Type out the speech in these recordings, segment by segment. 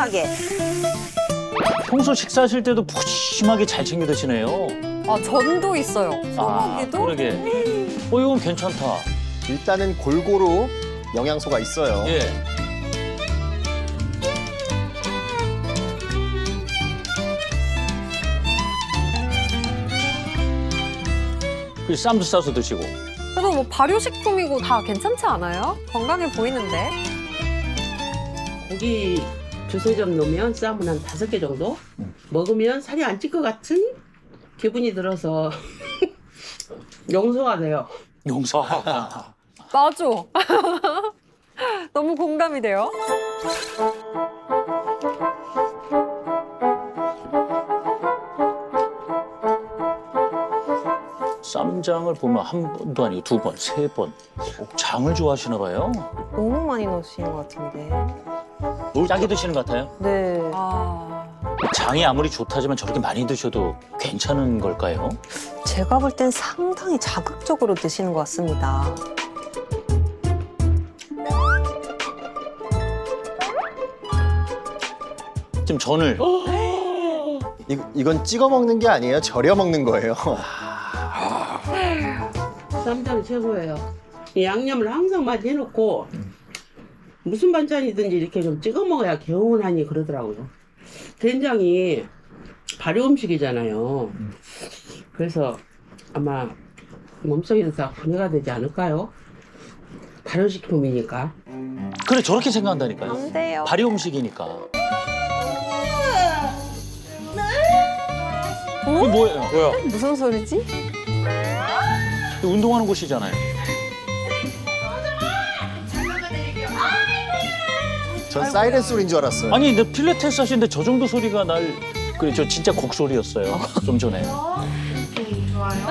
푸짐하게. 평소 식사하실 때도 푸짐하게 잘 챙겨 드시네요. 아, 전도 있어요. 아, 소고기도? 그러게. 이건 괜찮다. 일단은 골고루 영양소가 있어요. 예. 그 쌈도 싸서 드시고. 그래도 뭐 발효식품이고 다 괜찮지 않아요? 건강해 보이는데. 고기 두세 점 넣으면 쌈은 한 5개 정도 먹으면 살이 안 찔 것 같은 기분이 들어서 용서가 돼요. 용서. 맞아. 너무 공감이 돼요. 쌈장을 보면 한 번도 아니고 2번, 3번. 장을 좋아하시나 봐요. 너무 많이 넣으시는 것 같은데. 짜게 드시는 것 같아요. 네. 아, 장이 아무리 좋다지만 저렇게 많이 드셔도 괜찮은 걸까요? 제가 볼 땐 상당히 자극적으로 드시는 것 같습니다. 지금 전을 이건 찍어 먹는 게 아니에요. 절여 먹는 거예요. 쌈장 최고예요. 이 양념을 항상 많이 해놓고 무슨 반찬이든지 이렇게 좀 찍어 먹어야 개운하니 그러더라고요. 된장이 발효 음식이잖아요. 그래서 아마 몸속에서 다 분해가 되지 않을까요? 발효식품이니까. 그래 저렇게 생각한다니까요. 안 돼요. 발효 음식이니까. 이게 뭐예요? 뭐야? 무슨 소리지? 운동하는 곳이잖아요. 전 사이렌 소리인 줄 알았어요. 아니 근데 필라테스 하시는데 저 정도 소리가 날 그래 저 진짜 곡 소리였어요. 좀 전에. 좋아요.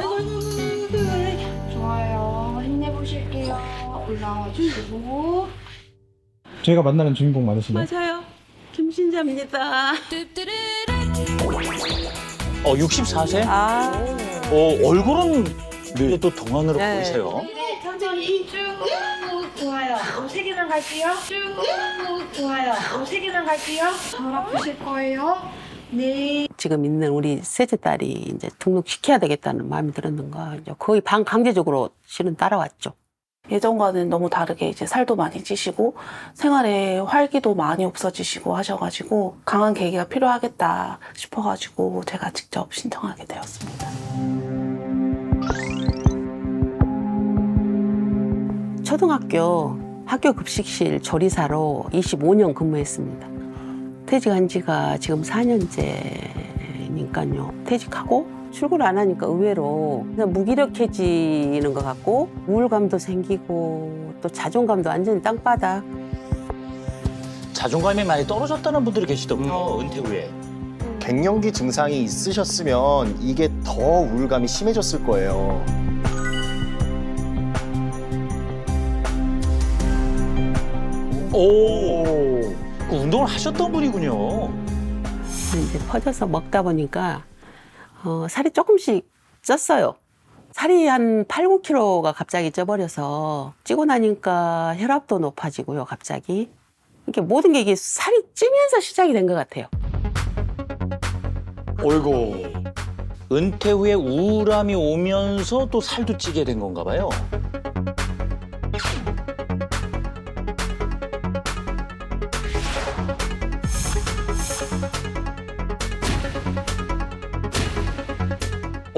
좋아요. 힘내보실게요. 올라와 주시고. 저희가 만나는 주인공 맞으시나요? 맞아요. 김신자입니다. 64세? 아. 얼굴은 네. 또 동안으로 네. 보이세요. 네, 천천히 쭉. 좋아요. 3개만 갈게요. 쭉. 좋아요. 3개만 갈게요. 덜 아프실 거예요. 네. 지금 있는 우리 셋째 딸이 이제 등록시켜야 되겠다는 마음이 들었는가 이제 거의 반강제적으로 실은 따라왔죠. 예전과는 너무 다르게 이제 살도 많이 찌시고 생활에 활기도 많이 없어지시고 하셔가지고 강한 계기가 필요하겠다 싶어가지고 제가 직접 신청하게 되었습니다. 초등학교 학교 급식실 조리사로 25년 근무했습니다. 퇴직한 지가 지금 4년째니까요. 퇴직하고 출근을 안 하니까 의외로 그냥 무기력해지는 것 같고 우울감도 생기고 또 자존감도 완전히 땅바닥. 자존감이 많이 떨어졌다는 분들이 계시더군요. 은퇴 후에. 갱년기 증상이 있으셨으면 이게 더 우울감이 심해졌을 거예요. 그 운동을 하셨던 분이군요. 이제 퍼져서 먹다 보니까 살이 조금씩 쪘어요. 살이 한 8, 9kg가 갑자기 쪄버려서 찌고 나니까 혈압도 높아지고요, 갑자기. 이게 모든 게 이게 살이 찌면서 시작이 된 것 같아요. 어이구. 은퇴 후에 우울함이 오면서 또 살도 찌게 된 건가 봐요.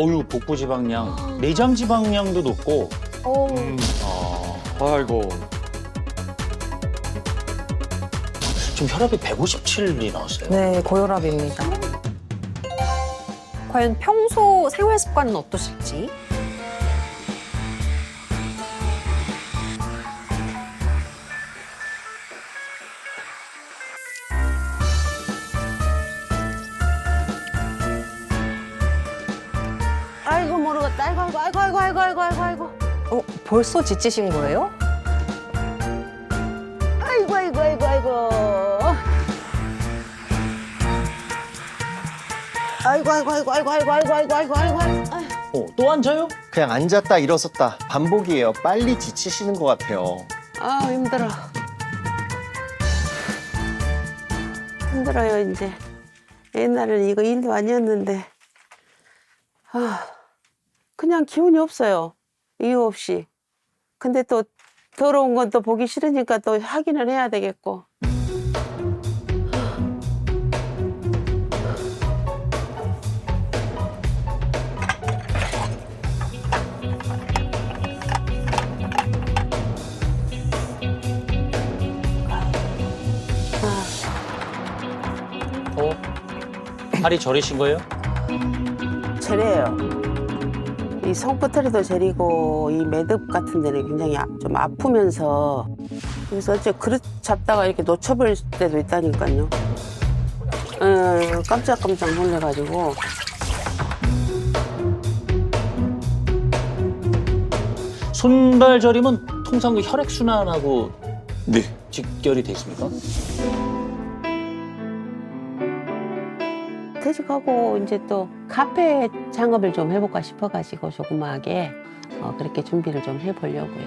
어유 복부 지방량, 내장 지방량도 높고. 아이고. 지금 혈압이 157이 나왔어요. 네, 고혈압입니다. 과연 평소 생활 습관은 어떠실지? 아이고 모르겠다. 아이고. 벌써 지치신 거예요? 아이고. 또 앉아요? 그냥 앉았다 일어섰다 반복이에요. 빨리 지치시는 것 같아요. 아 힘들어. 힘들어요, 이제. 옛날에는 이거 일도 아니었는데. 그냥 기운이 없어요. 이유 없이. 근데 또 더러운 건 또 보기 싫으니까 또 확인을 해야 되겠고. 팔이 저리신 거예요? 저래요. 이 성포털이도 저리고 이 매듭 같은 데는 굉장히 좀 아프면서 그래서 어째 그릇 잡다가 이렇게 놓쳐버릴 때도 있다니까요. 깜짝깜짝 놀래가지고. 손발 저림은 통상 그 혈액 순환하고 네. 직결이 돼 있습니까? 퇴직하고 이제 또 카페 창업을 좀 해볼까 싶어가지고 조그마하게 그렇게 준비를 좀 해보려고요.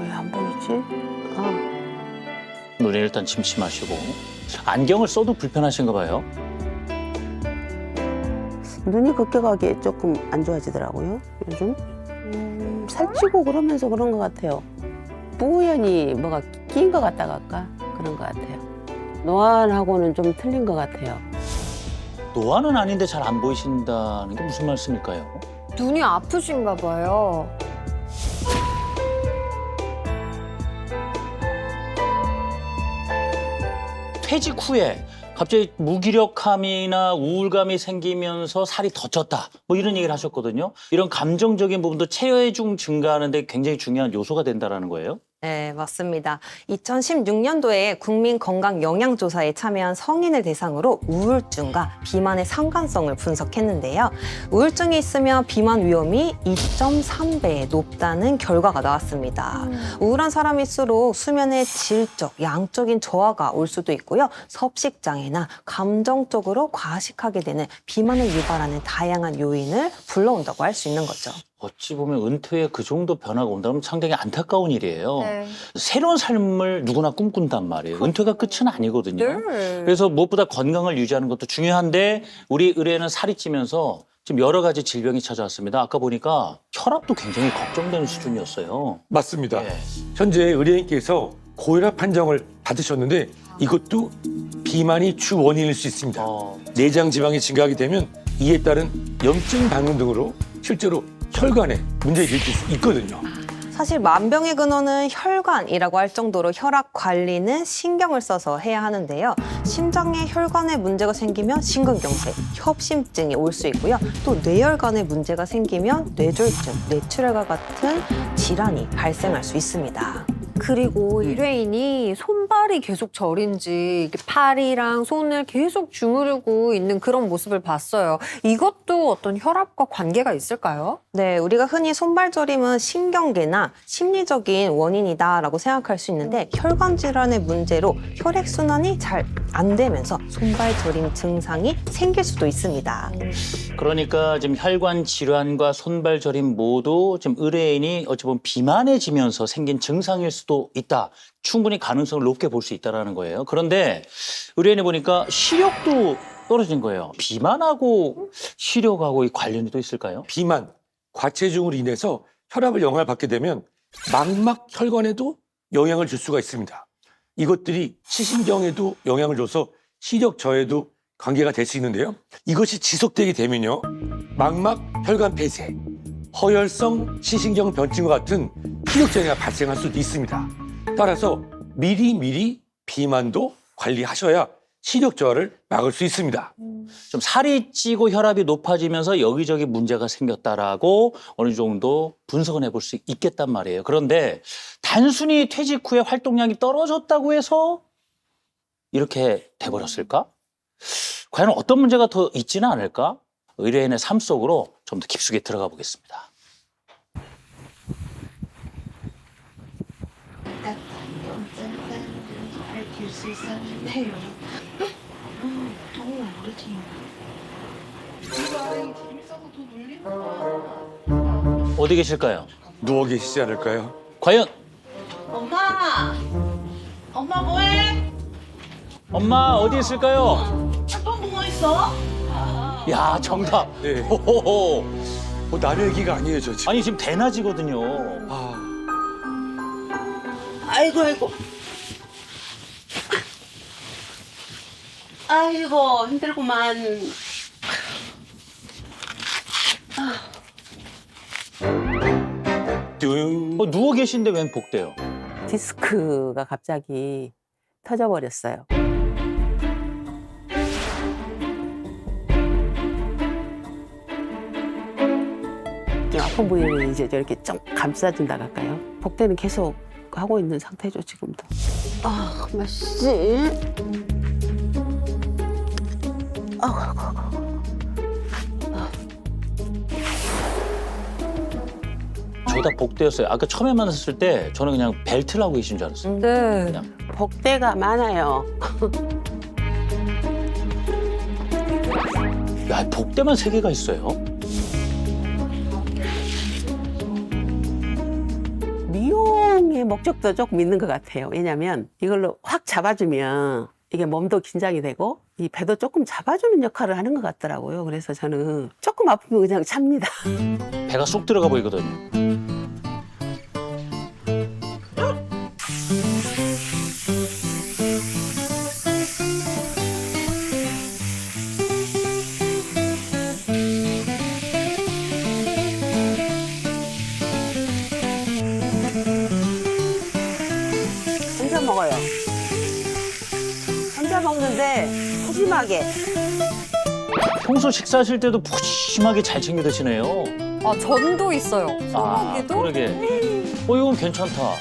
왜 안 보이지? 눈에 일단 침침하시고 안경을 써도 불편하신가 봐요. 눈이 급격하게 조금 안 좋아지더라고요, 요즘. 살찌고 그러면서 그런 것 같아요. 우연히 뭐가 낀 것 같다가 할까? 그런 것 같아요. 노안하고는 좀 틀린 것 같아요. 노안은 아닌데 잘 안 보이신다는 게 무슨 말씀일까요? 눈이 아프신가 봐요. 퇴직 후에 갑자기 무기력함이나 우울감이 생기면서 살이 더 쪘다. 뭐 이런 얘기를 하셨거든요. 이런 감정적인 부분도 체중 증가하는 데 굉장히 중요한 요소가 된다는 거예요. 네, 맞습니다. 2016년도에 국민건강영양조사에 참여한 성인을 대상으로 우울증과 비만의 상관성을 분석했는데요. 우울증이 있으면 비만 위험이 2.3배 높다는 결과가 나왔습니다. 우울한 사람일수록 수면의 질적, 양적인 저하가 올 수도 있고요. 섭식장애나 감정적으로 과식하게 되는 비만을 유발하는 다양한 요인을 불러온다고 할 수 있는 거죠. 어찌 보면 은퇴 후에 그 정도 변화가 온다면 상당히 안타까운 일이에요. 네. 새로운 삶을 누구나 꿈꾼단 말이에요. 은퇴가 끝은 아니거든요. 네. 그래서 무엇보다 건강을 유지하는 것도 중요한데 우리 의뢰는 살이 찌면서 지금 여러 가지 질병이 찾아왔습니다. 아까 보니까 혈압도 굉장히 걱정되는 수준이었어요. 맞습니다. 예. 현재 의뢰인께서 고혈압 판정을 받으셨는데 이것도 비만이 주 원인일 수 있습니다. 내장 지방이 증가하게 되면 이에 따른 염증 반응 등으로 실제로 혈관에 문제를 일으킬 수 있거든요. 사실 만병의 근원은 혈관이라고 할 정도로 혈압 관리는 신경을 써서 해야 하는데요. 심장에 혈관에 문제가 생기면 심근경색, 협심증이 올 수 있고요. 또 뇌혈관에 문제가 생기면 뇌졸중, 뇌출혈과 같은 질환이 발생할 수 있습니다. 그리고 일회인이 손발이 계속 저린지 이렇게 팔이랑 손을 계속 주무르고 있는 그런 모습을 봤어요. 이것도 어떤 혈압과 관계가 있을까요? 네, 우리가 흔히 손발저림은 신경계나 심리적인 원인이다라고 생각할 수 있는데 혈관 질환의 문제로 혈액순환이 잘 안 되면서 손발저림 증상이 생길 수도 있습니다. 그러니까 지금 혈관 질환과 손발 저림 모두 지금 의뢰인이 어찌 보면 비만해지면서 생긴 증상일 수도 있다. 충분히 가능성을 높게 볼 수 있다는 거예요. 그런데 의뢰인이 보니까 시력도 떨어진 거예요. 비만하고 시력하고 관련이 또 있을까요? 비만, 과체중으로 인해서 혈압을 영향을 받게 되면 망막 혈관에도 영향을 줄 수가 있습니다. 이것들이 시신경에도 영향을 줘서 시력 저해도 관계가 될 수 있는데요. 이것이 지속되게 되면요. 망막 혈관 폐쇄, 허혈성 시신경 변증과 같은 시력 장애가 발생할 수도 있습니다. 따라서 미리 비만도 관리하셔야 시력 저하를 막을 수 있습니다. 좀 살이 찌고 혈압이 높아지면서 여기저기 문제가 생겼다라고 어느 정도 분석은 해볼 수 있겠단 말이에요. 그런데 단순히 퇴직 후에 활동량이 떨어졌다고 해서 이렇게 돼버렸을까? 과연 어떤 문제가 더 있지는 않을까? 의뢰인의 삶 속으로 좀 더 깊숙이 들어가 보겠습니다. 밝힐 수 있었는데요. 너무 오래돼요. 어디 계실까요? 누워 계시지 않을까요? 과연 엄마! 엄마 뭐해? 엄마 어디 있을까요? 또 누워 있어? 야 정답. 네. 호호호. 남의 얘기가 아니에요, 저 지금. 아니 지금 대낮이거든요. 아, 아이고. 아이고, 힘들구만. 뚱. 누워 계신데 웬 복대요? 디스크가 갑자기 터져버렸어요. 좀 아픈 부위는 이제 이렇게 좀 감싸준다 할까요? 복대는 계속 하고 있는 상태죠, 지금도. 아, 맛있지? 저다 복대였어요. 아까 처음에 만났을 때 저는 그냥 벨트를 하고 계신 줄 알았어요. 네. 그냥. 복대가 많아요. 야 복대만 3개가 있어요? 미용의 목적도 조금 있는 것 같아요. 왜냐하면 이걸로 확 잡아주면 이게 몸도 긴장이 되고 이 배도 조금 잡아주는 역할을 하는 것 같더라고요. 그래서 저는 조금 아프면 그냥 잡니다. 배가 쏙 들어가 보이거든요. 혼자 먹어요. 혼자 먹는데 푸짐하게. 평소 식사하실 때도 푸짐하게 잘 챙겨 드시네요. 아, 전도 있어요. 아, 소고기도? 그러게. 이건 괜찮다.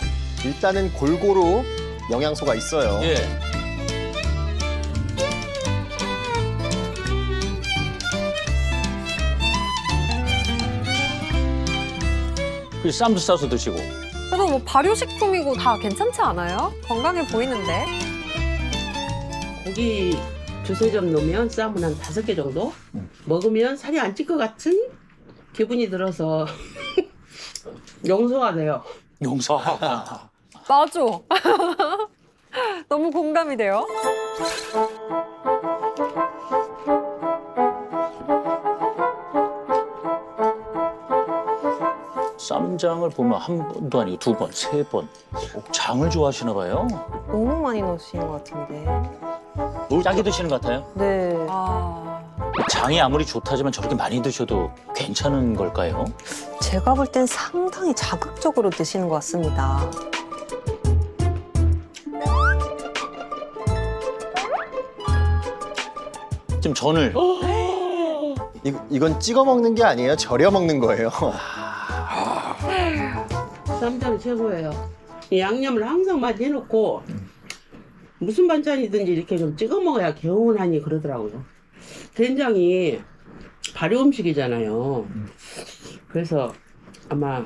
일단은 골고루 영양소가 있어요. 예. 그 쌈도 싸서 드시고. 그래도 뭐 발효식품이고 다 괜찮지 않아요? 건강해 보이는데. 고기 2-3점 넣으면 쌈은 한 5개 정도? 먹으면 살이 안 찔 것 같은 기분이 들어서 용서가 돼요. 용서. 맞아. 너무 공감이 돼요. 쌈장을 보면 한 번도 아니고 2번, 3번. 장을 좋아하시나 봐요. 너무 많이 넣으시는 것 같은데. 짜게 드시는 것 같아요. 네. 아, 장이 아무리 좋다지만 저렇게 많이 드셔도 괜찮은 걸까요? 제가 볼 땐 상당히 자극적으로 드시는 것 같습니다. 지금 전을 이건 찍어 먹는 게 아니에요. 절여 먹는 거예요. 쌈장 최고예요. 이 양념을 항상 많이 해놓고 무슨 반찬이든지 이렇게 좀 찍어 먹어야 개운하니 그러더라고요. 된장이 발효 음식이잖아요. 그래서 아마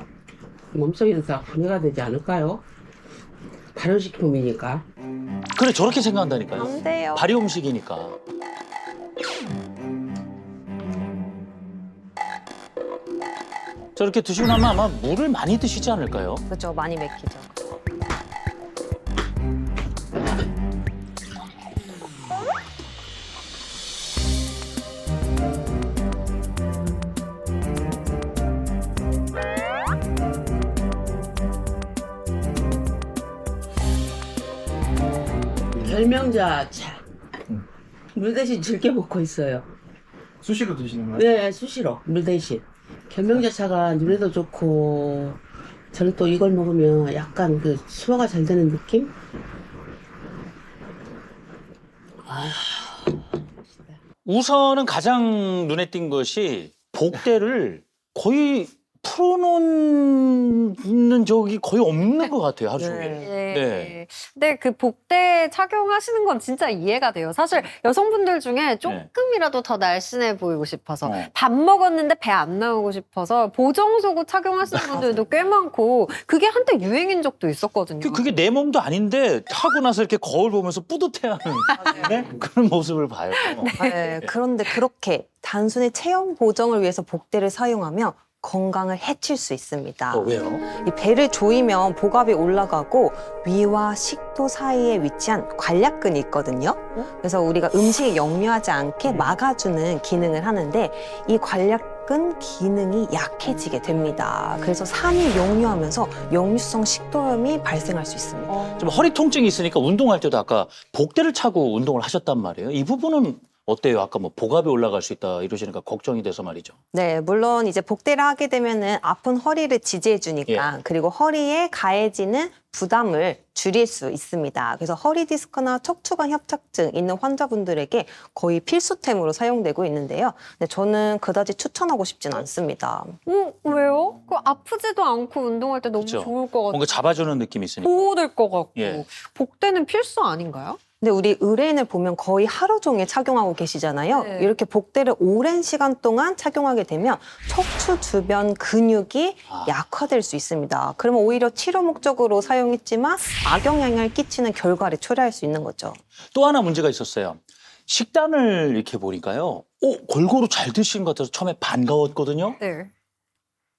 몸속에도 다 분해가 되지 않을까요? 발효식품이니까. 그래 저렇게 생각한다니까요. 안 돼요. 발효 음식이니까. 저렇게 드시고 나면 아마 물을 많이 드시지 않을까요? 그렇죠. 많이 맥히죠. 결명자 차. 물 대신 즐겨 먹고 있어요. 수시로 드시는 거예요? 네, 수시로 물 대신. 결명자 차가 눈에도 좋고 저는 또 이걸 먹으면 약간 그 소화가 잘 되는 느낌? 우선은 가장 눈에 띈 것이 복대를 거의 풀어놓는 적이 거의 없는 것 같아요, 하루 종일. 네. 네. 근데 그 복대 착용하시는 건 진짜 이해가 돼요. 사실 여성분들 중에 조금이라도 더 날씬해 보이고 싶어서 밥 먹었는데 배 안 나오고 싶어서 보정 속옷 착용하시는 분들도 꽤 많고 그게 한때 유행인 적도 있었거든요. 그게 내 몸도 아닌데 하고 나서 이렇게 거울 보면서 뿌듯해하는 네? 그런 모습을 봐요. 네. 그런데 그렇게 단순히 체형 보정을 위해서 복대를 사용하면 건강을 해칠 수 있습니다. 왜요? 이 배를 조이면 복압이 올라가고 위와 식도 사이에 위치한 관략근이 있거든요. 그래서 우리가 음식에 역류하지 않게 막아주는 기능을 하는데 이 관략근 기능이 약해지게 됩니다. 그래서 산이 역류하면서 역류성 식도염이 발생할 수 있습니다. 좀 허리 통증이 있으니까 운동할 때도 아까 복대를 차고 운동을 하셨단 말이에요. 이 부분은 어때요? 아까 뭐 복압이 올라갈 수 있다 이러시니까 걱정이 돼서 말이죠. 네, 물론 이제 복대를 하게 되면은 아픈 허리를 지지해 주니까 그리고 허리에 가해지는 부담을 줄일 수 있습니다. 그래서 허리 디스크나 척추관 협착증 있는 환자분들에게 거의 필수템으로 사용되고 있는데요. 근데 저는 그다지 추천하고 싶지는 않습니다. 왜요? 그 아프지도 않고 운동할 때 너무 그쵸. 좋을 것 같고 뭔가 잡아주는 느낌이 있으니까. 보호될 것 같고 예. 복대는 필수 아닌가요? 근데 우리 의뢰인을 보면 거의 하루 종일 착용하고 계시잖아요. 네. 이렇게 복대를 오랜 시간 동안 착용하게 되면 척추 주변 근육이 약화될 수 있습니다. 그러면 오히려 치료 목적으로 사용했지만 악영향을 끼치는 결과를 초래할 수 있는 거죠. 또 하나 문제가 있었어요. 식단을 이렇게 보니까요. 골고루 잘 드시는 것 같아서 처음에 반가웠거든요. 네.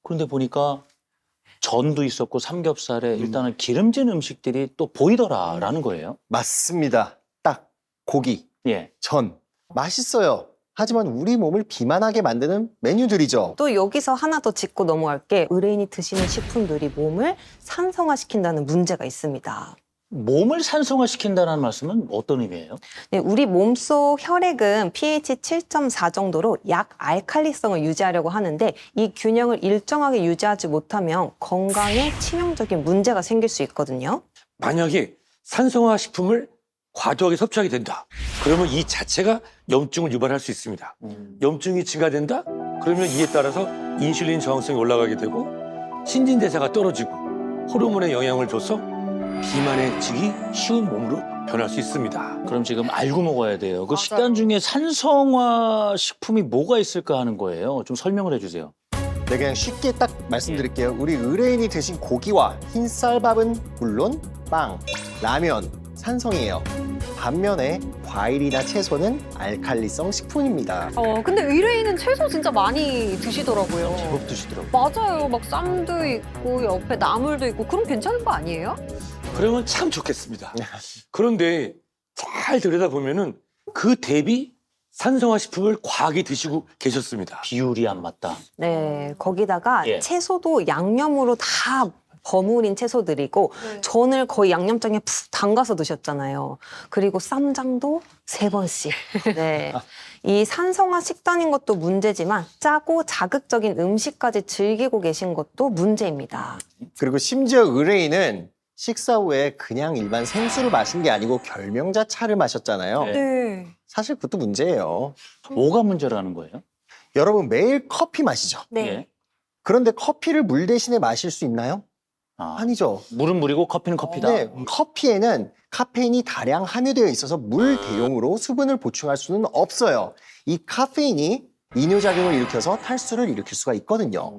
그런데 보니까 전도 있었고 삼겹살에 일단은 기름진 음식들이 또 보이더라라는 거예요. 맞습니다. 딱 고기, 예. 전 맛있어요. 하지만 우리 몸을 비만하게 만드는 메뉴들이죠. 또 여기서 하나 더 짚고 넘어갈 게 의뢰인이 드시는 식품들이 몸을 산성화시킨다는 문제가 있습니다. 몸을 산성화시킨다는 말씀은 어떤 의미예요? 네, 우리 몸속 혈액은 pH 7.4 정도로 약 알칼리성을 유지하려고 하는데 이 균형을 일정하게 유지하지 못하면 건강에 치명적인 문제가 생길 수 있거든요. 만약에 산성화 식품을 과도하게 섭취하게 된다. 그러면 이 자체가 염증을 유발할 수 있습니다. 염증이 증가된다? 그러면 이에 따라서 인슐린 저항성이 올라가게 되고 신진대사가 떨어지고 호르몬에 영향을 줘서 비만해지기 쉬운 몸으로 변할 수 있습니다. 그럼 지금 알고 먹어야 돼요. 그 맞아요. 식단 중에 산성화 식품이 뭐가 있을까 하는 거예요. 좀 설명을 해주세요. 네, 그냥 쉽게 딱 말씀드릴게요. 우리 의뢰인이 드신 고기와 흰쌀밥은 물론 빵, 라면, 산성이에요. 반면에 과일이나 채소는 알칼리성 식품입니다. 근데 의뢰인은 채소 진짜 많이 드시더라고요. 제법 드시더라고요. 맞아요. 막 쌈도 있고 옆에 나물도 있고 그럼 괜찮은 거 아니에요? 그러면 참 좋겠습니다. 그런데 잘 들여다보면은 그 대비 산성화 식품을 과하게 드시고 계셨습니다. 비율이 안 맞다. 네, 거기다가 예. 채소도 양념으로 다 버무린 채소들이고 네. 전을 거의 양념장에 푹 담가서 드셨잖아요. 그리고 쌈장도 3번씩. 네. 이 산성화 식단인 것도 문제지만 짜고 자극적인 음식까지 즐기고 계신 것도 문제입니다. 그리고 심지어 의뢰인은 식사 후에 그냥 일반 생수를 마신 게 아니고 결명자 차를 마셨잖아요. 네. 네. 사실 그것도 문제예요. 뭐가 문제라는 거예요? 여러분 매일 커피 마시죠. 네. 예. 그런데 커피를 물 대신에 마실 수 있나요? 아니죠. 물은 물이고 커피는 커피다. 네, 커피에는 카페인이 다량 함유되어 있어서 물 대용으로 수분을 보충할 수는 없어요. 이 카페인이 이뇨작용을 일으켜서 탈수를 일으킬 수가 있거든요.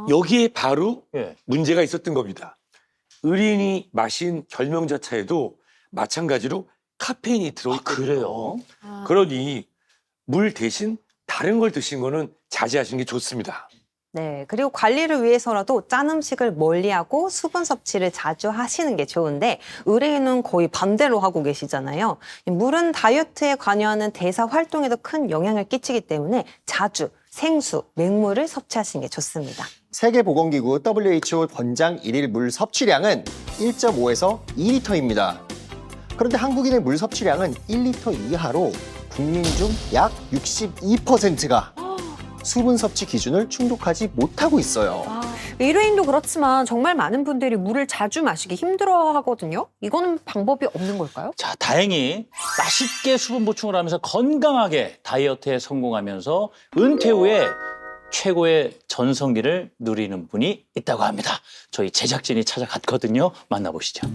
여기에 바로 예. 문제가 있었던 겁니다. 의뢰인이 마신 결명자 차에도 마찬가지로 카페인이 들어있거든요. 그래요? 그러니 물 대신 다른 걸 드신 거는 자제하시는 게 좋습니다. 네, 그리고 관리를 위해서라도 짠 음식을 멀리하고 수분 섭취를 자주 하시는 게 좋은데 의뢰인은 거의 반대로 하고 계시잖아요. 물은 다이어트에 관여하는 대사 활동에도 큰 영향을 끼치기 때문에 자주 생수, 맹물을 섭취하시는 게 좋습니다. 세계보건기구 WHO 권장 일일 물 섭취량은 1.5에서 2리터입니다. 그런데 한국인의 물 섭취량은 1리터 이하로 국민 중 약 62%가 수분 섭취 기준을 충족하지 못하고 있어요. 의뢰인도 그렇지만 정말 많은 분들이 물을 자주 마시기 힘들어 하거든요. 이거는 방법이 없는 걸까요? 자, 다행히 맛있게 수분 보충을 하면서 건강하게 다이어트에 성공하면서 은퇴 후에 최고의 전성기를 누리는 분이 있다고 합니다. 저희 제작진이 찾아갔거든요. 만나보시죠.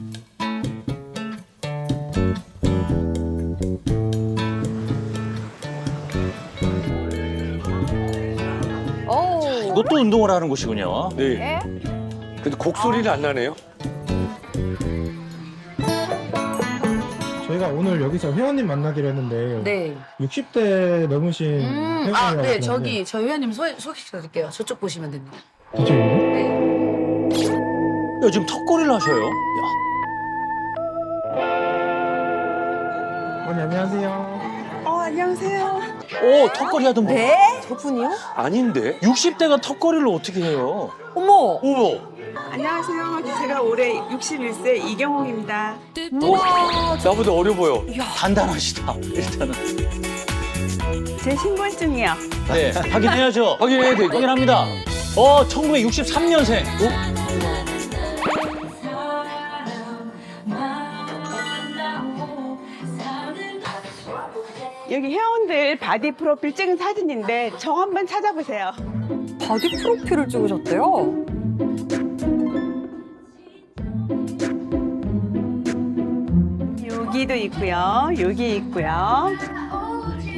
이것도 운동을 하는 곳이군요. 네. 근데 곡소리는 안 나네요. 저희가 오늘 여기서 회원님 만나기로 했는데 네. 60대 넘으신 회원이라고 아, 네. 하시는데 저기 저희 회원님 소개시켜드릴게요. 저쪽 보시면 됩니다. 이쪽이요? 야, 지금 턱걸이를 하셔요? 야, 어머니 안녕하세요. 안녕하세요. 오, 턱걸이 하던 분. 저분이요? 아닌데? 60대가 턱걸이를 어떻게 해요? 어머! 어머! 안녕하세요. 제가 올해 61세 이경옥입니다. 나보다 어려 보여. 단단하시다, 일단은. 제 신분증이요. 네, 확인해야죠. 확인해야 돼, 이거. 확인합니다. 1963년생. 여기 회원들 바디 프로필 찍은 사진인데 저 한번 찾아보세요. 바디 프로필을 찍으셨대요? 여기도 있고요. 여기 있고요.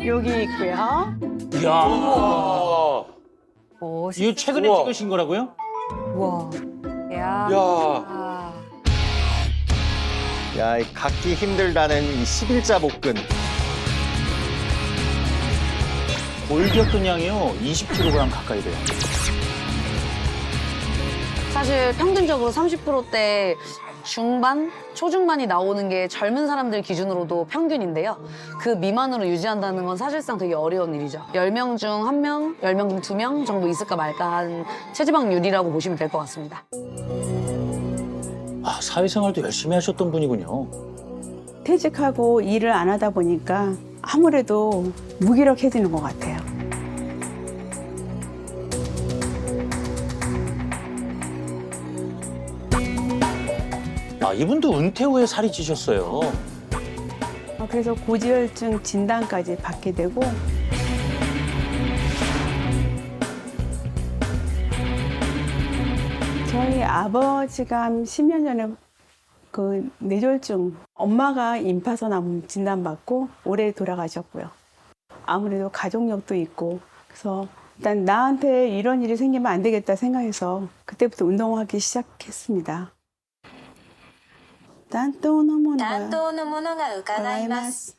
여기 있고요. 이야, 와. 이거 최근에 우와. 찍으신 거라고요? 와. 야. 야. 아. 야, 이 갖기 힘들다는 이 11자 복근. 골격근량이요, 20kg 가까이 돼요. 사실 평균적으로 30%대 중반, 초중반이 나오는 게 젊은 사람들 기준으로도 평균인데요. 그 미만으로 유지한다는 건 사실상 되게 어려운 일이죠. 10명 중 1명, 10명 중 2명 정도 있을까 말까 한 체지방률이라고 보시면 될 것 같습니다. 아, 사회생활도 열심히 하셨던 분이군요. 퇴직하고 일을 안 하다 보니까 아무래도 무기력해지는 것 같아요. 아, 이분도 은퇴 후에 살이 찌셨어요. 그래서 고지혈증 진단까지 받게 되고 저희 아버지가 한 10년 전에 그 뇌졸중, 엄마가 임파선암 진단받고 올해 돌아가셨고요. 아무래도 가족력도 있고 그래서 일단 나한테 이런 일이 생기면 안 되겠다 생각해서 그때부터 운동하기 시작했습니다. 担当のものが伺います。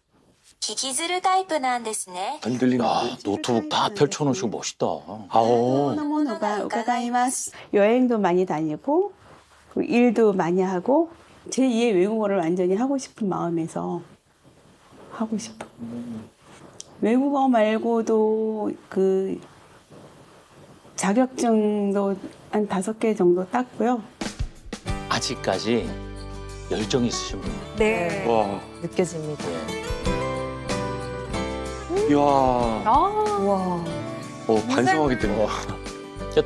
引きずるタイプなんですね。안 들리는데? 야, 노트북 다 펼쳐놓으시고 멋있다. 아오. ものが伺います. 여행도 많이 다니고 일도 많이 하고 제2의 외국어를 완전히 하고 싶은 마음에서 하고 싶어. 외국어 말고도 그 자격증도 한 5개 정도 땄고요. 아직까지 열정이 있으신 분. 네. 와. 느껴집니다. 이야. 와. 반성하게 되는 거.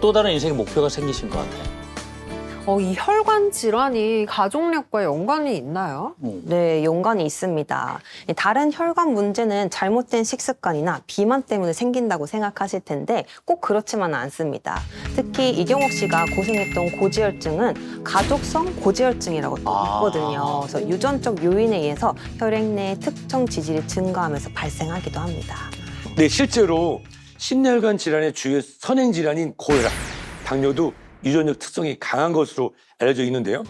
또 다른 인생의 목표가 생기신 것 같아요. 이 혈관 질환이 가족력과 연관이 있나요? 네, 연관이 있습니다. 다른 혈관 문제는 잘못된 식습관이나 비만 때문에 생긴다고 생각하실 텐데 꼭 그렇지만은 않습니다. 특히 이경옥 씨가 고생했던 고지혈증은 가족성 고지혈증이라고 또 있거든요. 그래서 유전적 요인에 의해서 혈액 내 특정 지질이 증가하면서 발생하기도 합니다. 네, 실제로 심혈관 질환의 주요 선행 질환인 고혈압, 당뇨도 유전적 특성이 강한 것으로 알려져 있는데요.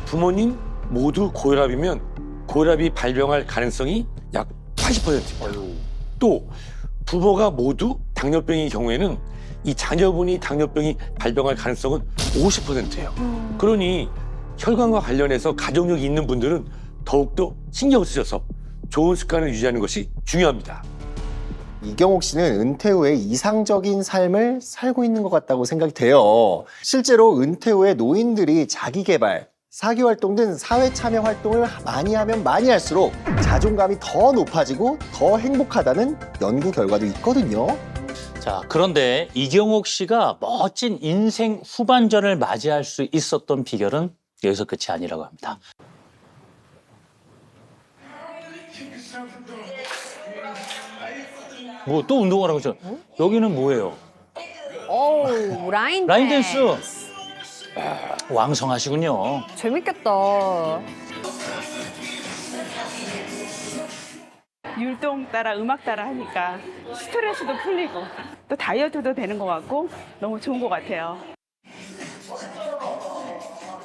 부모님 모두 고혈압이면 고혈압이 발병할 가능성이 약 80%입니다. 또 부모가 모두 당뇨병인 경우에는 이 자녀분이 당뇨병이 발병할 가능성은 50%예요. 그러니 혈관과 관련해서 가족력이 있는 분들은 더욱더 신경 쓰셔서 좋은 습관을 유지하는 것이 중요합니다. 이경옥 씨는 은퇴 후에 이상적인 삶을 살고 있는 것 같다고 생각이 돼요. 실제로 은퇴 후에 노인들이 자기개발, 사기활동 등 사회 참여 활동을 많이 하면 많이 할수록 자존감이 더 높아지고 더 행복하다는 연구 결과도 있거든요. 자, 그런데 이경옥 씨가 멋진 인생 후반전을 맞이할 수 있었던 비결은 여기서 끝이 아니라고 합니다. 뭐 또 운동을 하고 있죠. 여기는 뭐예요? 오, 라인 댄스. 왕성하시군요. 재밌겠다. 율동 따라 음악 따라 하니까 스트레스도 풀리고 또 다이어트도 되는 것 같고 너무 좋은 것 같아요.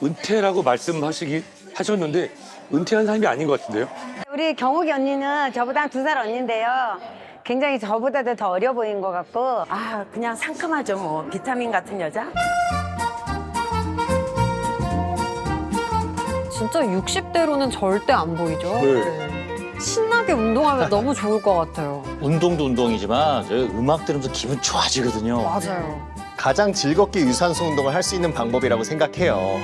은퇴라고 말씀하셨는데 은퇴한 사람이 아닌 것 같은데요? 우리 경욱이 언니는 저보다 한 2살 언니인데요. 굉장히 저보다도 더 어려 보이는 것 같고. 아, 그냥 상큼하죠, 뭐. 비타민 같은 여자? 진짜 60대로는 절대 안 보이죠. 네. 신나게 운동하면 너무 좋을 것 같아요. 운동도 운동이지만 저 음악 들으면서 기분 좋아지거든요. 맞아요. 가장 즐겁게 유산소 운동을 할 수 있는 방법이라고 생각해요.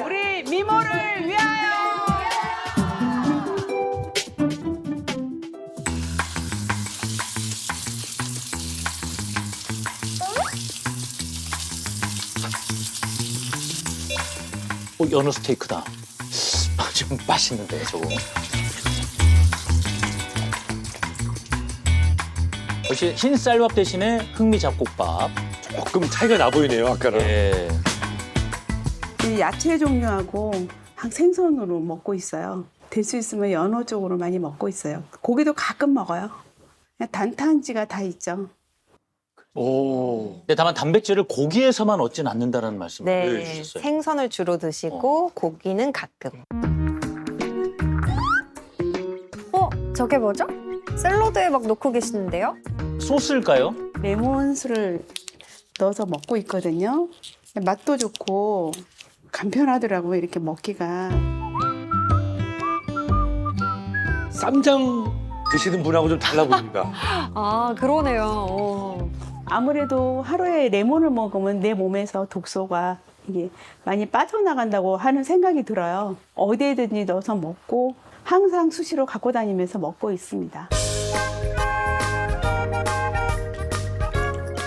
우리 미모를 위하여! 연어 스테이크다. 좀 맛있는데 저거. 역시 흰 쌀밥 대신에 흑미 잡곡밥. 조금 차이가 나 보이네요, 아까랑. 예. 이 야채 종류하고 생선으로 먹고 있어요. 될 수 있으면 연어 쪽으로 많이 먹고 있어요. 고기도 가끔 먹어요. 그냥 단탄지가 다 있죠. 오. 근데 다만 단백질을 고기에서만 얻진 않는다는 말씀을 네, 해주셨어요. 생선을 주로 드시고 고기는 가끔. 저게 뭐죠? 샐러드에 막 넣고 계시는데요? 소스일까요? 레몬수를 넣어서 먹고 있거든요. 맛도 좋고 간편하더라고요, 이렇게 먹기가. 쌈장 드시는 분하고 좀 달라 보입니다. 아, 그러네요. 아무래도 하루에 레몬을 먹으면 내 몸에서 독소가 이게 많이 빠져나간다고 하는 생각이 들어요. 어디에든지 넣어서 먹고 항상 수시로 갖고 다니면서 먹고 있습니다.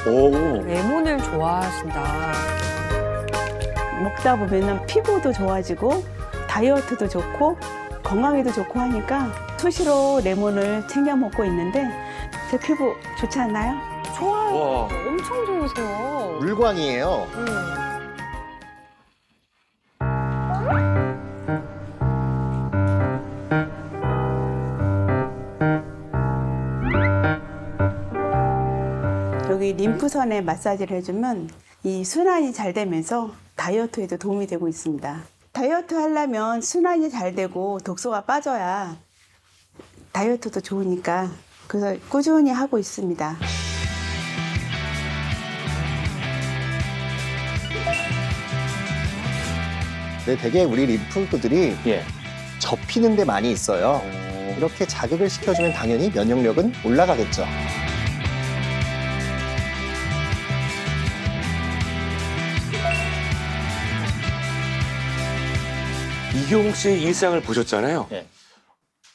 오. 레몬을 좋아하신다. 먹다 보면은 피부도 좋아지고 다이어트도 좋고 건강에도 좋고 하니까 수시로 레몬을 챙겨 먹고 있는데 제 피부 좋지 않나요? 좋아요. 와. 엄청 좋으세요. 물광이에요. 여기 림프선에 마사지를 해주면 이 순환이 잘 되면서 다이어트에도 도움이 되고 있습니다. 다이어트 하려면 순환이 잘 되고 독소가 빠져야 다이어트도 좋으니까 그래서 꾸준히 하고 있습니다. 네, 되게 우리 림프들이 예. 접히는 데 많이 있어요. 이렇게 자극을 시켜주면 당연히 면역력은 올라가겠죠. 이경욱 씨의 일상을 보셨잖아요. 예.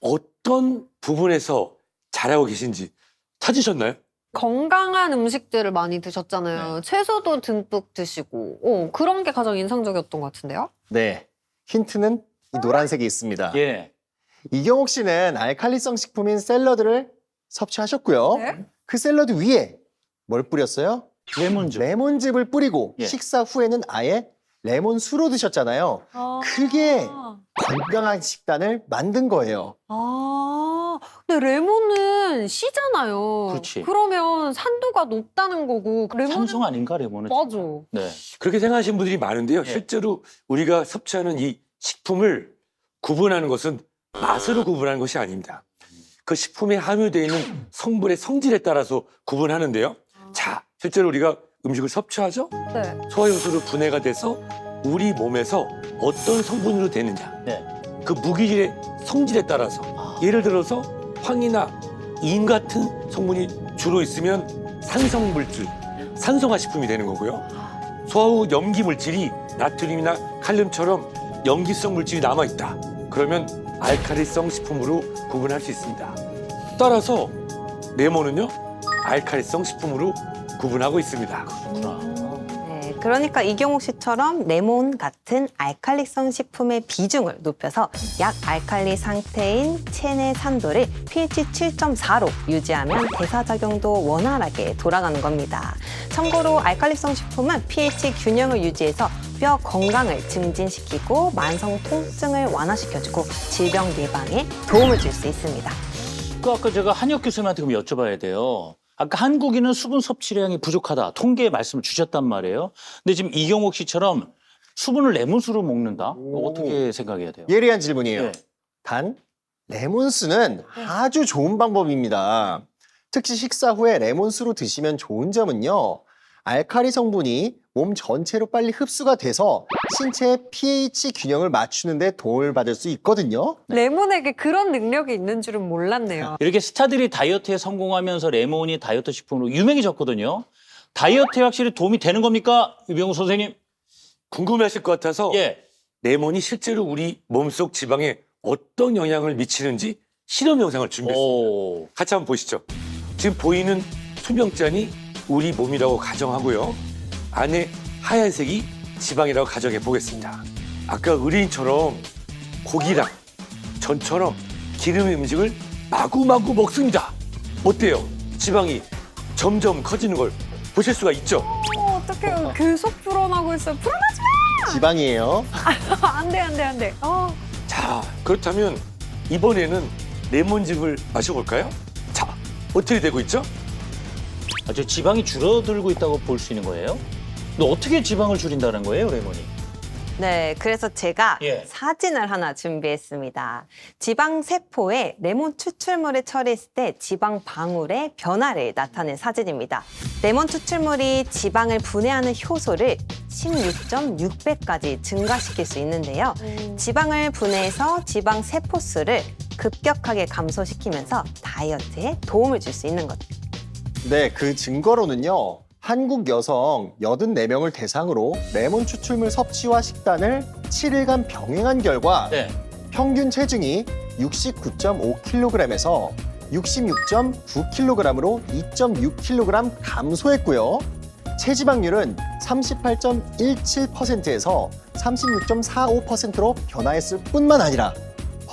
어떤 부분에서 잘하고 계신지 찾으셨나요? 건강한 음식들을 많이 드셨잖아요. 채소도 듬뿍 드시고. 그런 게 가장 인상적이었던 것 같은데요? 네, 힌트는 이 노란색이 있습니다. 예. 이경욱 씨는 알칼리성 식품인 샐러드를 섭취하셨고요. 네. 그 샐러드 위에 뭘 뿌렸어요? 레몬즙. 레몬즙을 뿌리고 예. 식사 후에는 아예 레몬수로 드셨잖아요. 그게 건강한 식단을 만든 거예요. 근데 레몬은 씨잖아요. 그렇지. 그러면 산도가 높다는 거고. 레몬은 산성 아닌가 레몬은? 맞아. 네. 그렇게 생각하시는 분들이 많은데요. 실제로 우리가 섭취하는 이 식품을 구분하는 것은 맛으로 구분하는 것이 아닙니다. 그 식품에 함유되어 있는 성분의 성질에 따라서 구분하는데요. 자, 실제로 우리가 음식을 섭취하죠? 네. 소화효소로 분해가 돼서 우리 몸에서 어떤 성분으로 되느냐. 네. 그 무기질의 성질에 따라서 예를 들어서 황이나 인 같은 성분이 주로 있으면 산성물질, 산성화 식품이 되는 거고요. 소화 후 염기 물질이 나트륨이나 칼륨처럼 염기성 물질이 남아있다. 그러면 알칼리성 식품으로 구분할 수 있습니다. 따라서 레몬은요, 알칼리성 식품으로 구분하고 있습니다. 네, 그러니까 이경욱 씨처럼 레몬 같은 알칼리성 식품의 비중을 높여서 약 알칼리 상태인 체내 산도를 pH 7.4로 유지하면 대사작용도 원활하게 돌아가는 겁니다. 참고로 알칼리성 식품은 pH 균형을 유지해서 뼈 건강을 증진시키고 만성 통증을 완화시켜주고 질병 예방에 도움을 줄 수 있습니다. 아까 제가 한혁 교수님한테 그럼 여쭤봐야 돼요. 아까 한국인은 수분 섭취량이 부족하다. 통계 말씀을 주셨단 말이에요. 근데 지금 이경옥 씨처럼 수분을 레몬수로 먹는다? 어떻게 생각해야 돼요? 예리한 질문이에요. 네. 단, 레몬수는 아주 좋은 방법입니다. 특히 식사 후에 레몬수로 드시면 좋은 점은요. 알칼리 성분이 몸 전체로 빨리 흡수가 돼서 신체의 pH 균형을 맞추는 데 도움을 받을 수 있거든요. 레몬에게 그런 능력이 있는 줄은 몰랐네요. 이렇게 스타들이 다이어트에 성공하면서 레몬이 다이어트 식품으로 유명해졌거든요. 다이어트에 확실히 도움이 되는 겁니까? 유병우 선생님. 궁금해하실 것 같아서 예. 레몬이 실제로 우리 몸속 지방에 어떤 영향을 미치는지 실험 영상을 준비했습니다. 같이 한번 보시죠. 지금 보이는 투명잔이 우리 몸이라고 가정하고요. 안에 하얀색이 지방이라고 가정해 보겠습니다. 아까 의뢰인처럼 고기랑 전처럼 기름 음식을 마구마구 먹습니다. 어때요? 지방이 점점 커지는 걸 보실 수가 있죠? 어떡해요. 계속 불어나고 있어요. 불어나지 마! 지방이에요. 안 돼, 안 돼, 안 돼. 자, 그렇다면 이번에는 레몬즙을 마셔볼까요? 자, 어떻게 되고 있죠? 저 지방이 줄어들고 있다고 볼 수 있는 거예요? 근데 어떻게 지방을 줄인다는 거예요, 레몬이? 네, 그래서 제가 예. 사진을 하나 준비했습니다. 지방 세포에 레몬 추출물을 처리했을 때 지방 방울의 변화를 나타낸 사진입니다. 레몬 추출물이 지방을 분해하는 효소를 16.6배까지 증가시킬 수 있는데요. 지방을 분해해서 지방 세포 수를 급격하게 감소시키면서 다이어트에 도움을 줄 수 있는 거죠. 네, 그 증거로는요. 한국 여성 84명을 대상으로 레몬 추출물 섭취와 식단을 7일간 병행한 결과 네. 평균 체중이 69.5kg에서 66.9kg으로 2.6kg 감소했고요. 체지방률은 38.17%에서 36.45%로 변화했을 뿐만 아니라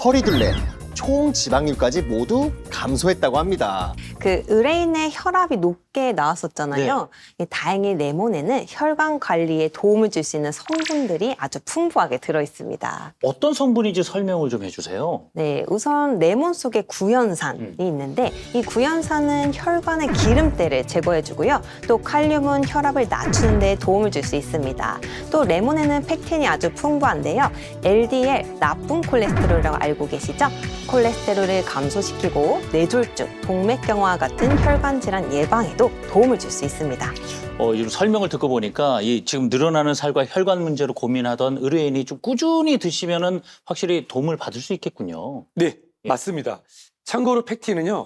허리둘레, 총 지방률까지 모두 감소했다고 합니다. 그 의뢰인의 혈압이 높게 나왔었잖아요. 다행히 레몬에는 혈관 관리에 도움을 줄 수 있는 성분들이 아주 풍부하게 들어있습니다. 어떤 성분인지 설명을 좀 해주세요. 네, 우선 레몬 속에 구연산이 있는데 이 구연산은 혈관의 기름때를 제거해주고요. 또 칼륨은 혈압을 낮추는 데 도움을 줄 수 있습니다. 또 레몬에는 펙틴이 아주 풍부한데요. LDL, 나쁜 콜레스테롤이라고 알고 계시죠? 콜레스테롤을 감소시키고 뇌졸중, 동맥경화 같은 혈관 질환 예방에도 도움을 줄 수 있습니다. 지금 설명을 듣고 보니까 이 지금 늘어나는 살과 혈관 문제로 고민하던 의뢰인이 좀 꾸준히 드시면은 확실히 도움을 받을 수 있겠군요. 네, 맞습니다. 참고로 펙틴은요,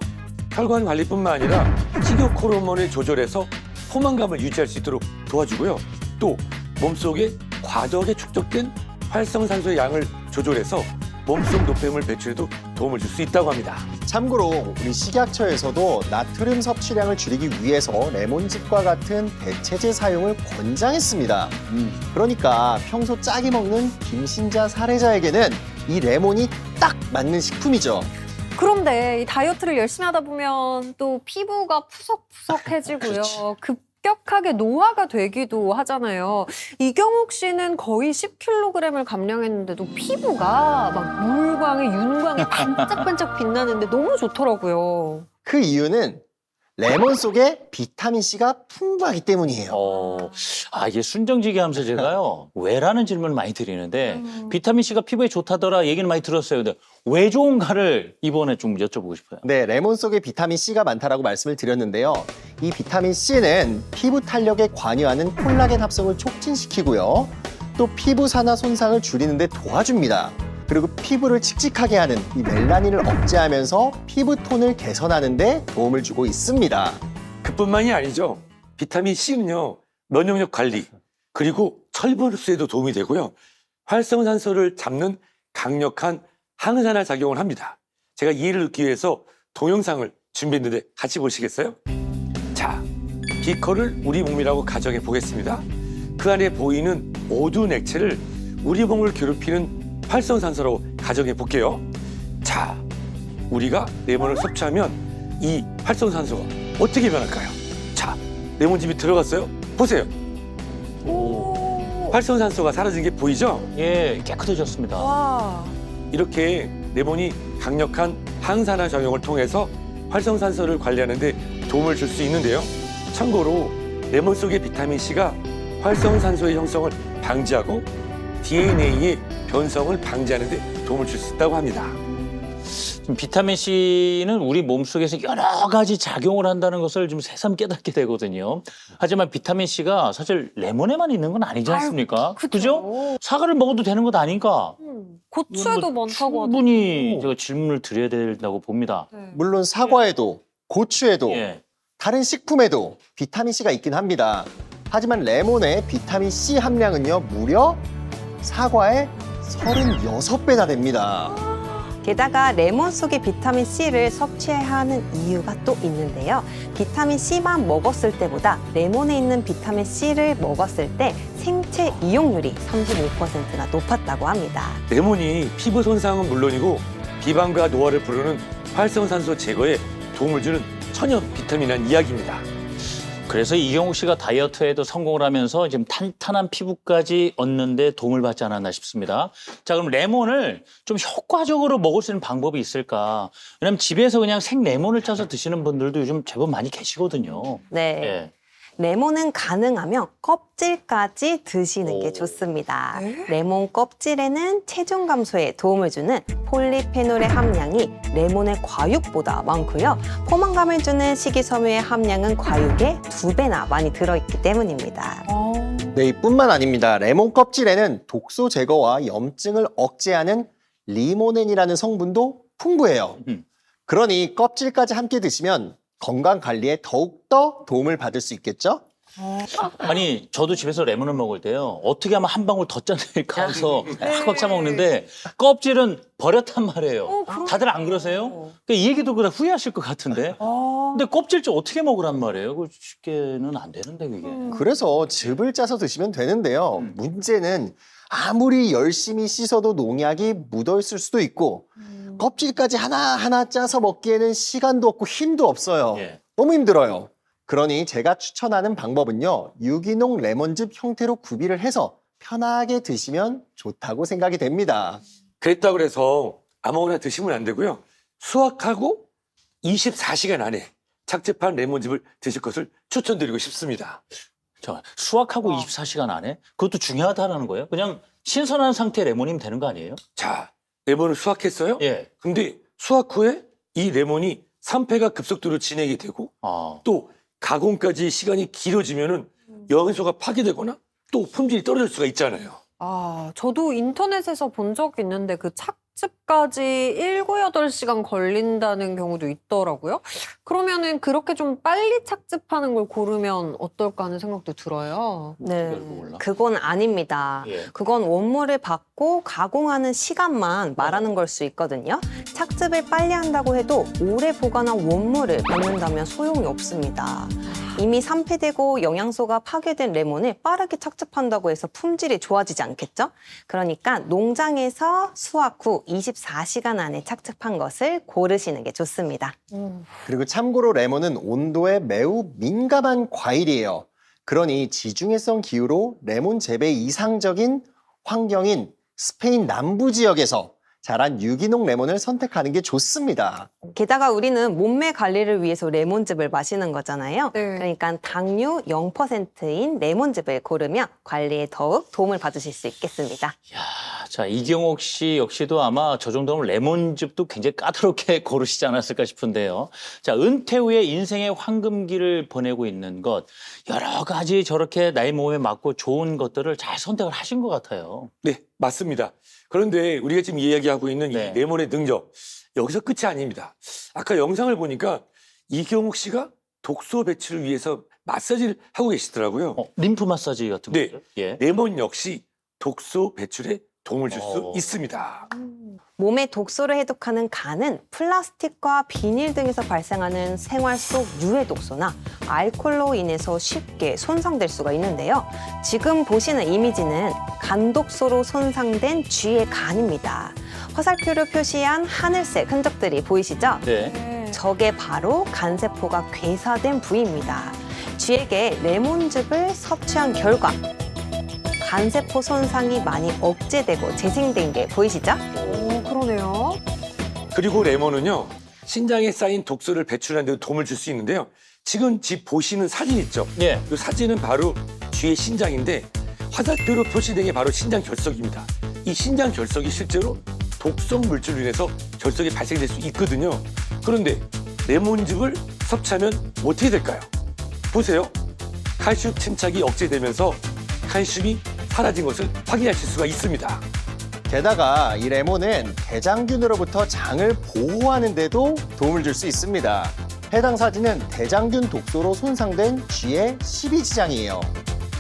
혈관 관리뿐만 아니라 식욕 호르몬을 조절해서 포만감을 유지할 수 있도록 도와주고요. 또 몸속에 과도하게 축적된 활성산소의 양을 조절해서 몸속 노폐물 배출에도 도움을 줄 수 있다고 합니다. 참고로 우리 식약처에서도 나트륨 섭취량을 줄이기 위해서 레몬즙과 같은 대체제 사용을 권장했습니다. 그러니까 평소 짜게 먹는 김신자 사례자에게는 이 레몬이 딱 맞는 식품이죠. 그런데 이 다이어트를 열심히 하다 보면 또 피부가 푸석푸석해지고요. 급격하게 노화가 되기도 하잖아요. 이경옥 씨는 거의 10kg을 감량했는데도 피부가 막 물광에 윤광이 반짝반짝 빛나는데 너무 좋더라고요. 그 이유는 레몬 속에 비타민C가 풍부하기 때문이에요. 이게 순정지게 하면서 제가요, 왜라는 질문을 많이 드리는데, 비타민C가 피부에 좋다더라 얘기는 많이 들었어요. 근데 왜 좋은가를 이번에 좀 여쭤보고 싶어요. 네, 레몬 속에 비타민C가 많다라고 말씀을 드렸는데요. 이 비타민C는 피부 탄력에 관여하는 콜라겐 합성을 촉진시키고요. 또 피부 산화 손상을 줄이는 데 도와줍니다. 그리고 피부를 칙칙하게 하는 이 멜라닌을 억제하면서 피부 톤을 개선하는 데 도움을 주고 있습니다. 그뿐만이 아니죠. 비타민 C는요, 면역력 관리, 그리고 철분 흡수에도 도움이 되고요. 활성산소를 잡는 강력한 항산화 작용을 합니다. 제가 이해를 얻기 위해서 동영상을 준비했는데 같이 보시겠어요? 자, 비커를 우리 몸이라고 가정해 보겠습니다. 그 안에 보이는 어두운 액체를 우리 몸을 괴롭히는 활성산소라고 가정해 볼게요. 자, 우리가 레몬을 섭취하면 이 활성산소가 어떻게 변할까요? 자, 레몬즙이 들어갔어요? 보세요. 활성산소가 사라진 게 보이죠? 예, 깨끗해졌습니다. 와. 이렇게 레몬이 강력한 항산화 작용을 통해서 활성산소를 관리하는 데 도움을 줄 수 있는데요. 참고로 레몬 속의 비타민C가 활성산소의 형성을 방지하고 DNA의 변성을 방지하는 데 도움을 줄 수 있다고 합니다. 지금 비타민C는 우리 몸속에서 여러 가지 작용을 한다는 것을 좀 새삼 깨닫게 되거든요. 하지만 비타민C가 사실 레몬에만 있는 건 아니지 않습니까? 그죠? 사과를 먹어도 되는 것 아닌가? 고추에도 많다고 충분히 제가 질문을 드려야 된다고 봅니다. 물론 사과에도 고추에도 예. 다른 식품에도 비타민C가 있긴 합니다. 하지만 레몬의 비타민C 함량은요, 무려 사과의 36배나 됩니다. 게다가 레몬 속의 비타민 C를 섭취해야 하는 이유가 또 있는데요. 비타민 C만 먹었을 때보다 레몬에 있는 비타민 C를 먹었을 때 생체 이용률이 35%나 높았다고 합니다. 레몬이 피부 손상은 물론이고 비만과 노화를 부르는 활성산소 제거에 도움을 주는 천연 비타민이라는 이야기입니다. 그래서 이경욱 씨가 다이어트에도 성공을 하면서 지금 탄탄한 피부까지 얻는 데 도움을 받지 않았나 싶습니다. 자, 그럼 레몬을 좀 효과적으로 먹을 수 있는 방법이 있을까? 왜냐면 집에서 그냥 생 레몬을 짜서 드시는 분들도 요즘 제법 많이 계시거든요. 네. 예. 레몬은 가능하면 껍질까지 드시는 게 좋습니다. 레몬 껍질에는 체중 감소에 도움을 주는 폴리페놀의 함량이 레몬의 과육보다 많고요. 포만감을 주는 식이섬유의 함량은 과육의 2배나 많이 들어있기 때문입니다. 네, 이뿐만 아닙니다. 레몬 껍질에는 독소 제거와 염증을 억제하는 리모넨이라는 성분도 풍부해요. 그러니 껍질까지 함께 드시면 건강 관리에 더욱더 도움을 받을 수 있겠죠? 아니, 저도 집에서 레몬을 먹을 때요. 어떻게 하면 한 방울 더 짜낼까 해서 꽉꽉 짜먹는데 껍질은 버렸단 말이에요. 다들 안 그러세요? 그러니까 이 얘기도 그래 후회하실 것 같은데. 근데 껍질째 어떻게 먹으란 말이에요? 그거 쉽게는 안 되는데 그게. 그래서 즙을 짜서 드시면 되는데요. 문제는 아무리 열심히 씻어도 농약이 묻어있을 수도 있고 껍질까지 하나하나 짜서 먹기에는 시간도 없고 힘도 없어요. 예. 너무 힘들어요. 그러니 제가 추천하는 방법은요. 유기농 레몬즙 형태로 구비를 해서 편하게 드시면 좋다고 생각이 됩니다. 그랬다고 해서 아무거나 드시면 안 되고요. 수확하고 24시간 안에 착즙한 레몬즙을 드실 것을 추천드리고 싶습니다. 자, 수확하고 24시간 안에? 그것도 중요하다는 거예요? 그냥 신선한 상태 레몬이면 되는 거 아니에요? 자, 레몬을 수확했어요? 예. 근데 수확 후에 이 레몬이 산패가 급속도로 진행이 되고 또 가공까지 시간이 길어지면은 영양소가 파괴되거나 또 품질이 떨어질 수가 있잖아요. 아, 저도 인터넷에서 본 적 있는데 그 착즙까지 7, 8시간 걸린다는 경우도 있더라고요. 그러면은 그렇게 좀 빨리 착즙하는 걸 고르면 어떨까 하는 생각도 들어요. 네, 몰라? 그건 아닙니다. 예. 그건 원물을 받고 가공하는 시간만 말하는 걸 수 있거든요. 착즙을 빨리 한다고 해도 오래 보관한 원물을 받는다면 소용이 없습니다. 이미 산패되고 영양소가 파괴된 레몬을 빠르게 착즙한다고 해서 품질이 좋아지지 않겠죠? 그러니까 농장에서 수확 후 24시간 안에 착즙한 것을 고르시는 게 좋습니다. 그리고 참고로 레몬은 온도에 매우 민감한 과일이에요. 그러니 지중해성 기후로 레몬 재배 이상적인 환경인 스페인 남부 지역에서 자란 유기농 레몬을 선택하는 게 좋습니다. 게다가 우리는 몸매 관리를 위해서 레몬즙을 마시는 거잖아요. 네. 그러니까 당류 0%인 레몬즙을 고르면 관리에 더욱 도움을 받으실 수 있겠습니다. 자, 이경옥 씨 역시도 아마 저 정도면 레몬즙도 굉장히 까다롭게 고르시지 않았을까 싶은데요. 자, 은퇴 후에 인생의 황금기를 보내고 있는 것, 여러 가지 저렇게 나의 몸에 맞고 좋은 것들을 잘 선택을 하신 것 같아요. 네, 맞습니다. 그런데 우리가 지금 이야기하고 있는 네. 이 레몬의 능력, 여기서 끝이 아닙니다. 아까 영상을 보니까 이경욱 씨가 독소 배출을 위해서 마사지를 하고 계시더라고요. 림프 마사지 같은 네. 거죠? 예. 레몬 역시 독소 배출에 도움을 줄 수 있습니다. 몸에 독소를 해독하는 간은 플라스틱과 비닐 등에서 발생하는 생활 속 유해 독소나 알코올로 인해서 쉽게 손상될 수가 있는데요. 지금 보시는 이미지는 간 독소로 손상된 쥐의 간입니다. 화살표로 표시한 하늘색 흔적들이 보이시죠? 네. 저게 바로 간세포가 괴사된 부위입니다. 쥐에게 레몬즙을 섭취한 결과 간세포 손상이 많이 억제되고 재생된 게 보이시죠? 오, 그러네요. 그리고 레몬은요, 신장에 쌓인 독소를 배출하는 데 도움을 줄 수 있는데요. 지금 집 보시는 사진 있죠? 예. 이 사진은 바로 쥐의 신장인데 화살표로 표시된 게 바로 신장 결석입니다. 이 신장 결석이 실제로 독성 물질로 인해서 결석이 발생될 수 있거든요. 그런데 레몬즙을 섭취하면 어떻게 될까요? 보세요. 칼슘 침착이 억제되면서 칼슘이 사라진 것을 확인하실 수가 있습니다. 게다가 이 레몬은 대장균으로부터 장을 보호하는 데도 도움을 줄 수 있습니다. 해당 사진은 대장균 독소로 손상된 쥐의 십이지장이에요.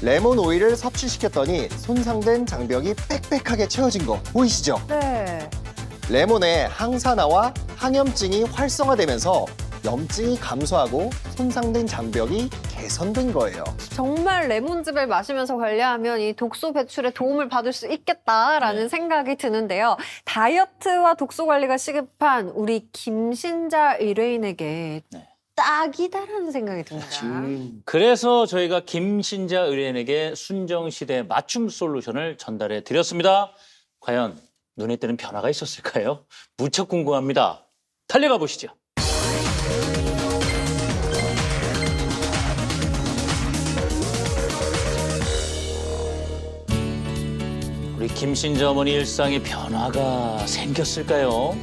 레몬 오일을 섭취시켰더니 손상된 장벽이 빽빽하게 채워진 거 보이시죠? 네. 레몬의 항산화와 항염증이 활성화되면서 염증이 감소하고 손상된 장벽이 개선된 거예요. 정말 레몬즙을 마시면서 관리하면 이 독소 배출에 도움을 받을 수 있겠다라는 생각이 드는데요. 다이어트와 독소 관리가 시급한 우리 김신자 의뢰인에게 딱이다라는 생각이 듭니다. 그래서 저희가 김신자 의뢰인에게 순정시대 맞춤 솔루션을 전달해 드렸습니다. 과연 눈에 띄는 변화가 있었을까요? 무척 궁금합니다. 달려가 보시죠. 우리 김신자 어머니 일상에 변화가 생겼을까요?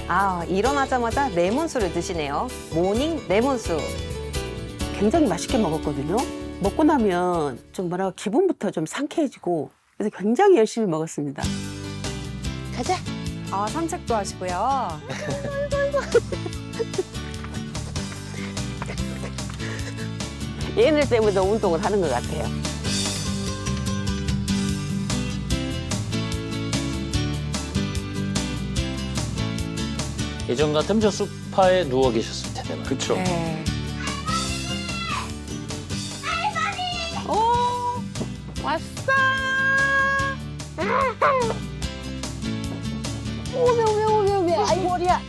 아, 일어나자마자 레몬수를 드시네요. 모닝 레몬수. 굉장히 맛있게 먹었거든요. 먹고 나면 좀 뭐랄까 기분부터 좀 상쾌해지고 그래서 굉장히 열심히 먹었습니다. 가자. 아, 산책도 하시고요. 얘네들 때문에 운동을 하는 것 같아요. 예전 같으면 저 소파에 누워 계셨을 텐데 말이에요. 그렇죠. 네. 왔어. 오메. 아이고 머리야.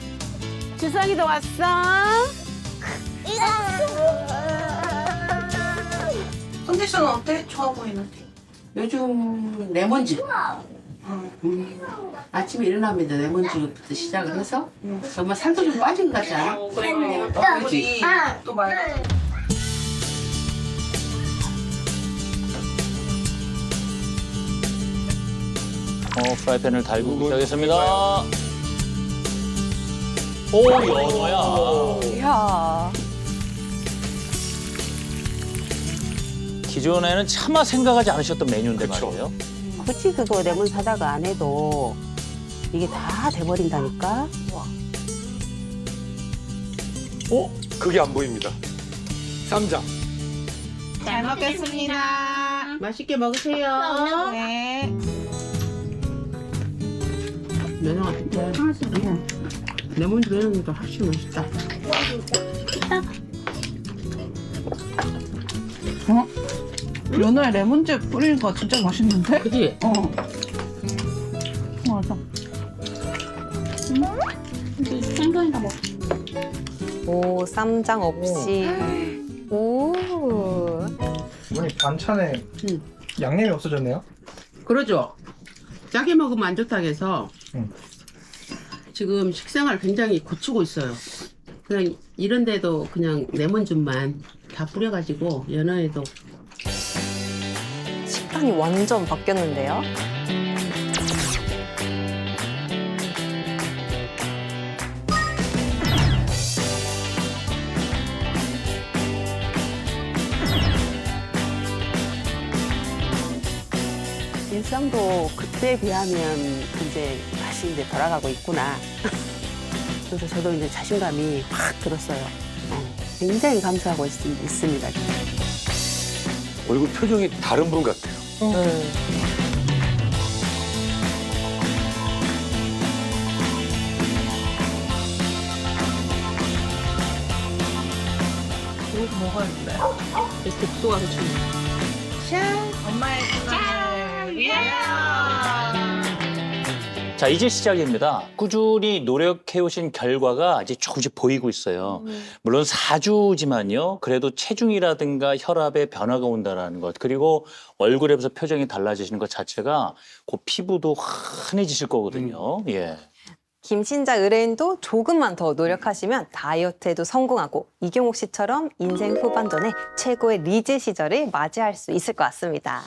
주성이도 왔어. 컨디션 어때? 좋아 보이는데. 요즘 레몬즙. 아침에 일어나면 레몬즙부터 시작을 해서 정말 살도 좀 빠진 것 같지 않아? 그지? 또 말. 프라이팬을 달고 시작했습니다. 오, 연어야. 이야. 기존에는 차마 생각하지 않으셨던 메뉴인데 그쵸. 말이에요. 굳이 그거 레몬 사다가 안 해도 이게 다 돼버린다니까. 그게 안 보입니다. 쌈장. 잘 먹겠습니다. 맛있게 먹으세요. 네. 연어가 진짜 레몬즙 넣으니까 확실히 맛있다. 연어에 레몬즙 뿌리는 거 진짜 맛있는데? 그지? 맞아. 생선이다 먹. 오, 쌈장 없이. 오. 어머니 반찬에 양념이 없어졌네요. 그러죠. 짜게 먹으면 안 좋다고 해서 지금 식생활 굉장히 고치고 있어요. 그냥 이런 데도 그냥 레몬즙만 다 뿌려가지고 연어에도 식단이 완전 바뀌었는데요. 일상도 그때에 비하면 이제 다시 이제 돌아가고 있구나. 그래서 저도 이제 자신감이 확 들었어요. 굉장히 감사하고 있습니다. 얼굴 표정이 다른 분 같아요. 뭐가 있어요? 이렇게 또 주는. 엄마의 건강을 위하여. 자, 이제 시작입니다. 꾸준히 노력해오신 결과가 이제 조금씩 보이고 있어요. 물론 4주지만요. 그래도 체중이라든가 혈압에 변화가 온다는 것, 그리고 얼굴에서 표정이 달라지시는 것 자체가 그 피부도 환해지실 거거든요. 예. 김신자 의뢰인도 조금만 더 노력하시면 다이어트에도 성공하고 이경옥 씨처럼 인생 후반전에 최고의 리즈 시절을 맞이할 수 있을 것 같습니다.